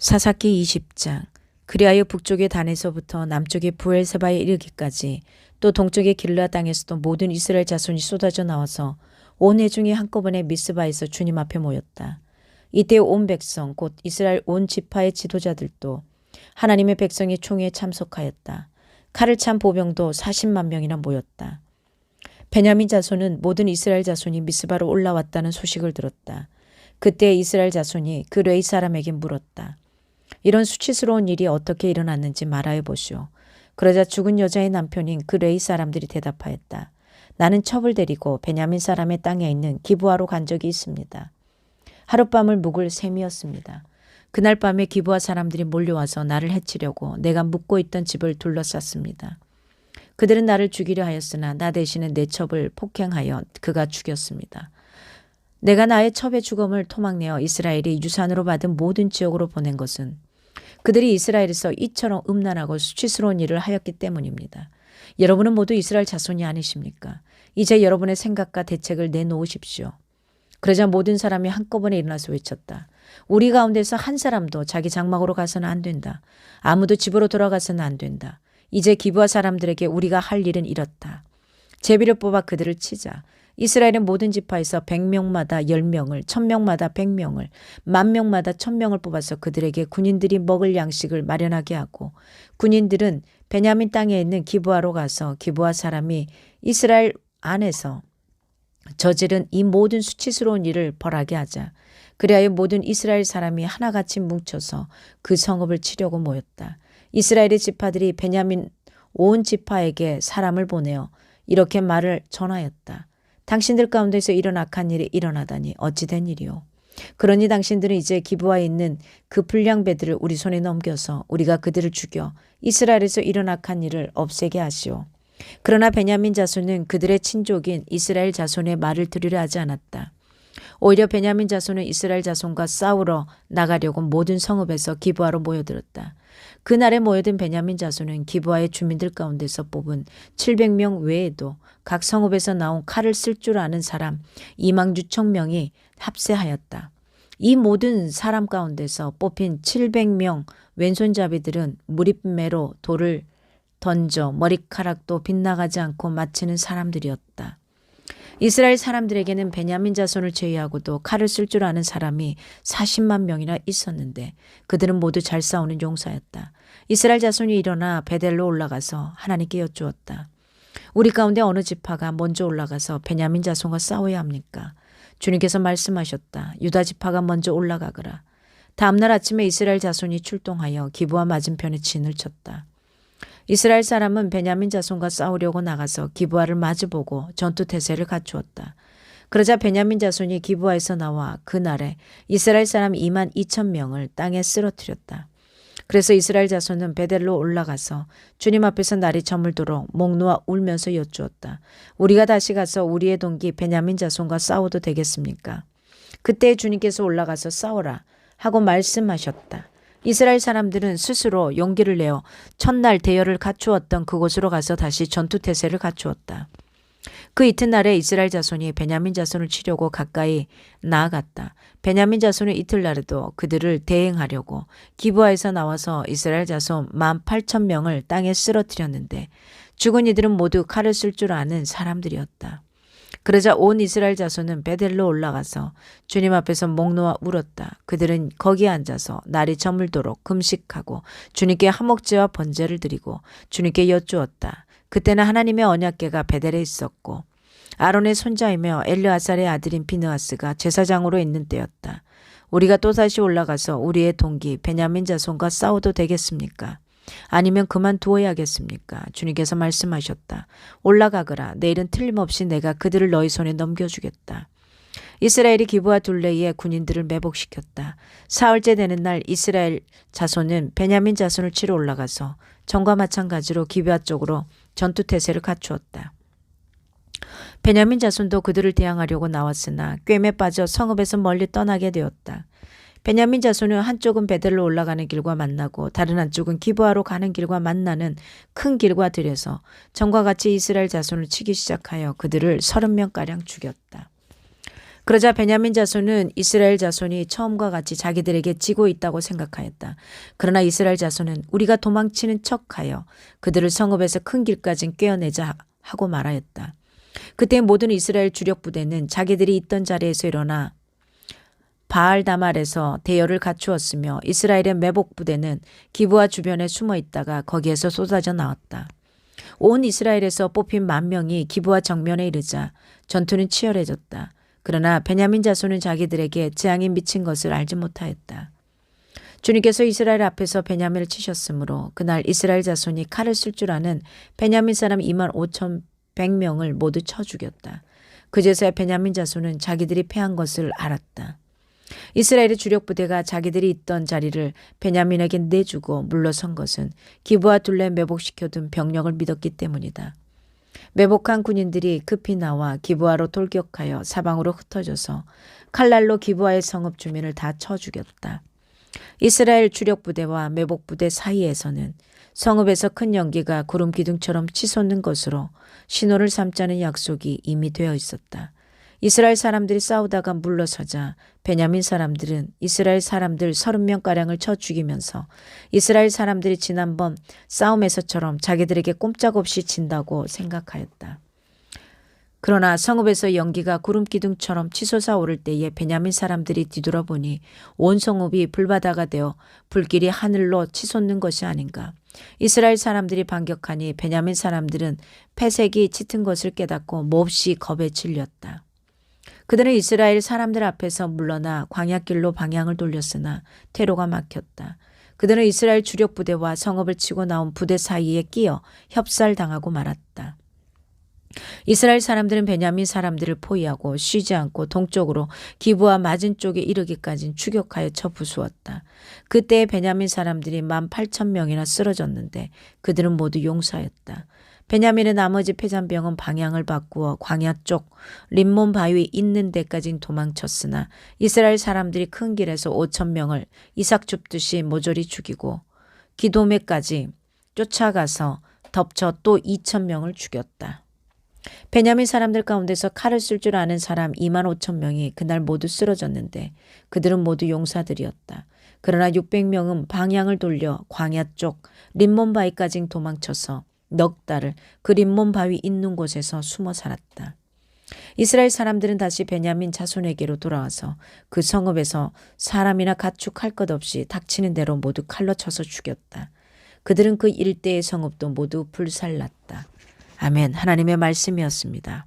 사사기 20장. 그리하여 북쪽의 단에서부터 남쪽의 부엘세바에 이르기까지 또 동쪽의 길라 땅에서도 모든 이스라엘 자손이 쏟아져 나와서 온 회중이 한꺼번에 미스바에서 주님 앞에 모였다. 이때 온 백성 곧 이스라엘 온 지파의 지도자들도 하나님의 백성의 총회에 참석하였다. 칼을 찬 보병도 40만 명이나 모였다. 베냐민 자손은 모든 이스라엘 자손이 미스바로 올라왔다는 소식을 들었다. 그때 이스라엘 자손이 그 레위 사람에게 물었다. 이런 수치스러운 일이 어떻게 일어났는지 말하여 보시오. 그러자 죽은 여자의 남편인 그 레위 사람들이 대답하였다. 나는 첩을 데리고 베냐민 사람의 땅에 있는 기브아로 간 적이 있습니다. 하룻밤을 묵을 셈이었습니다. 그날 밤에 기브아 사람들이 몰려와서 나를 해치려고 내가 묵고 있던 집을 둘러쌌습니다. 그들은 나를 죽이려 하였으나 나 대신에 내 첩을 폭행하여 그가 죽였습니다. 내가 나의 첩의 죽음을 토막내어 이스라엘이 유산으로 받은 모든 지역으로 보낸 것은 그들이 이스라엘에서 이처럼 음란하고 수치스러운 일을 하였기 때문입니다. 여러분은 모두 이스라엘 자손이 아니십니까? 이제 여러분의 생각과 대책을 내놓으십시오. 그러자 모든 사람이 한꺼번에 일어나서 외쳤다. 우리 가운데서 한 사람도 자기 장막으로 가서는 안 된다. 아무도 집으로 돌아가서는 안 된다. 이제 기브아 사람들에게 우리가 할 일은 이렇다. 제비를 뽑아 그들을 치자. 이스라엘의 모든 지파에서 100명마다 10명을, 1000명마다 100명을, 10,000명마다 1000명을 뽑아서 그들에게 군인들이 먹을 양식을 마련하게 하고 군인들은 베냐민 땅에 있는 기브아로 가서 기브아 사람이 이스라엘 안에서 저지른 이 모든 수치스러운 일을 벌하게 하자. 그리하여 모든 이스라엘 사람이 하나같이 뭉쳐서 그 성읍을 치려고 모였다. 이스라엘의 지파들이 베냐민 온 지파에게 사람을 보내어 이렇게 말을 전하였다. 당신들 가운데서 이런 악한 일이 일어나다니 어찌 된 일이오. 그러니 당신들은 이제 기브아에 있는 그 불량배들을 우리 손에 넘겨서 우리가 그들을 죽여 이스라엘에서 이런 악한 일을 없애게 하시오. 그러나 베냐민 자손은 그들의 친족인 이스라엘 자손의 말을 들으려 하지 않았다. 오히려 베냐민 자손은 이스라엘 자손과 싸우러 나가려고 모든 성읍에서 기브아로 모여들었다. 그날에 모여든 베냐민 자손은 기브아의 주민들 가운데서 뽑은 700명 외에도 각 성읍에서 나온 칼을 쓸 줄 아는 사람 26,000명이 합세하였다. 이 모든 사람 가운데서 뽑힌 700명 왼손잡이들은 무립매로 돌을 던져 머리카락도 빗나가지 않고 맞히는 사람들이었다. 이스라엘 사람들에게는 베냐민 자손을 제외하고도 칼을 쓸 줄 아는 사람이 40만 명이나 있었는데 그들은 모두 잘 싸우는 용사였다. 이스라엘 자손이 일어나 베델로 올라가서 하나님께 여쭈었다. 우리 가운데 어느 지파가 먼저 올라가서 베냐민 자손과 싸워야 합니까? 주님께서 말씀하셨다. 유다 지파가 먼저 올라가거라. 다음날 아침에 이스라엘 자손이 출동하여 기브아 맞은편에 진을 쳤다. 이스라엘 사람은 베냐민 자손과 싸우려고 나가서 기브아를 마주보고 전투 태세를 갖추었다. 그러자 베냐민 자손이 기브아에서 나와 그날에 이스라엘 사람 22,000명을 땅에 쓰러뜨렸다. 그래서 이스라엘 자손은 베델로 올라가서 주님 앞에서 날이 저물도록 목 놓아 울면서 여쭈었다. 우리가 다시 가서 우리의 동기 베냐민 자손과 싸워도 되겠습니까? 그때 주님께서 올라가서 싸워라 하고 말씀하셨다. 이스라엘 사람들은 스스로 용기를 내어 첫날 대열을 갖추었던 그곳으로 가서 다시 전투 태세를 갖추었다. 그 이튿날에 이스라엘 자손이 베냐민 자손을 치려고 가까이 나아갔다. 베냐민 자손은 이틀날에도 그들을 대행하려고 기브아에서 나와서 이스라엘 자손 18,000명을 땅에 쓰러뜨렸는데 죽은 이들은 모두 칼을 쓸 줄 아는 사람들이었다. 그러자 온 이스라엘 자손은 베델로 올라가서 주님 앞에서 목 놓아 울었다. 그들은 거기에 앉아서 날이 저물도록 금식하고 주님께 화목제와 번제를 드리고 주님께 여쭈었다. 그때는 하나님의 언약궤가 베델에 있었고 아론의 손자이며 엘르아살의 아들인 비느하스가 제사장으로 있는 때였다. 우리가 또다시 올라가서 우리의 동기 베냐민 자손과 싸워도 되겠습니까? 아니면 그만두어야겠습니까? 주님께서 말씀하셨다. 올라가거라. 내일은 틀림없이 내가 그들을 너희 손에 넘겨주겠다. 이스라엘이 기브아 둘레이에 군인들을 매복시켰다. 사흘째 되는 날 이스라엘 자손은 베냐민 자손을 치러 올라가서 전과 마찬가지로 기브아 쪽으로 전투 태세를 갖추었다. 베냐민 자손도 그들을 대항하려고 나왔으나 꿰매 빠져 성읍에서 멀리 떠나게 되었다. 베냐민 자손은 한쪽은 베델로 올라가는 길과 만나고 다른 한쪽은 기브아로 가는 길과 만나는 큰 길과 들여서 전과 같이 이스라엘 자손을 치기 시작하여 그들을 30명가량 죽였다. 그러자 베냐민 자손은 이스라엘 자손이 처음과 같이 자기들에게 지고 있다고 생각하였다. 그러나 이스라엘 자손은 우리가 도망치는 척하여 그들을 성읍에서 큰 길까지 꿰어내자 하고 말하였다. 그때 모든 이스라엘 주력 부대는 자기들이 있던 자리에서 일어나 바알다말에서 대열을 갖추었으며 이스라엘의 매복 부대는 기브아 주변에 숨어 있다가 거기에서 쏟아져 나왔다. 온 이스라엘에서 뽑힌 10,000명이 기브아 정면에 이르자 전투는 치열해졌다. 그러나 베냐민 자손은 자기들에게 재앙이 미친 것을 알지 못하였다. 주님께서 이스라엘 앞에서 베냐민을 치셨으므로 그날 이스라엘 자손이 칼을 쓸 줄 아는 베냐민 사람 25,100명을 모두 쳐 죽였다. 그제서야 베냐민 자손은 자기들이 패한 것을 알았다. 이스라엘의 주력 부대가 자기들이 있던 자리를 베냐민에게 내주고 물러선 것은 기브아 둘레 매복시켜둔 병력을 믿었기 때문이다. 매복한 군인들이 급히 나와 기브아로 돌격하여 사방으로 흩어져서 칼날로 기브아의 성읍 주민을 다 쳐 죽였다. 이스라엘 주력 부대와 매복 부대 사이에서는 성읍에서 큰 연기가 구름 기둥처럼 치솟는 것으로 신호를 삼자는 약속이 이미 되어 있었다. 이스라엘 사람들이 싸우다가 물러서자 베냐민 사람들은 이스라엘 사람들 30명가량을 쳐 죽이면서 이스라엘 사람들이 지난번 싸움에서처럼 자기들에게 꼼짝없이 진다고 생각하였다. 그러나 성읍에서 연기가 구름 기둥처럼 치솟아 오를 때에 베냐민 사람들이 뒤돌아보니 온 성읍이 불바다가 되어 불길이 하늘로 치솟는 것이 아닌가. 이스라엘 사람들이 반격하니 베냐민 사람들은 패색이 짙은 것을 깨닫고 몹시 겁에 질렸다. 그들은 이스라엘 사람들 앞에서 물러나 광야길로 방향을 돌렸으나 퇴로가 막혔다. 그들은 이스라엘 주력 부대와 성읍을 치고 나온 부대 사이에 끼어 협살당하고 말았다. 이스라엘 사람들은 베냐민 사람들을 포위하고 쉬지 않고 동쪽으로 기브아 맞은 쪽에 이르기까지 추격하여 쳐 부수었다. 그때 베냐민 사람들이 18,000명이나 쓰러졌는데 그들은 모두 용사였다. 베냐민의 나머지 패잔병은 방향을 바꾸어 광야 쪽 림몬 바위 있는 데까지 도망쳤으나 이스라엘 사람들이 큰 길에서 5,000명을 이삭 줍듯이 모조리 죽이고 기도메까지 쫓아가서 덮쳐 또 2,000명을 죽였다. 베냐민 사람들 가운데서 칼을 쓸 줄 아는 사람 25,000명이 그날 모두 쓰러졌는데 그들은 모두 용사들이었다. 그러나 600명은 방향을 돌려 광야 쪽 림몬 바위까지 도망쳐서 넉 달을 그 림몬 바위 있는 곳에서 숨어 살았다. 이스라엘 사람들은 다시 베냐민 자손에게로 돌아와서 그 성읍에서 사람이나 가축 할 것 없이 닥치는 대로 모두 칼로 쳐서 죽였다. 그들은 그 일대의 성읍도 모두 불살랐다. 아멘. 하나님의 말씀이었습니다.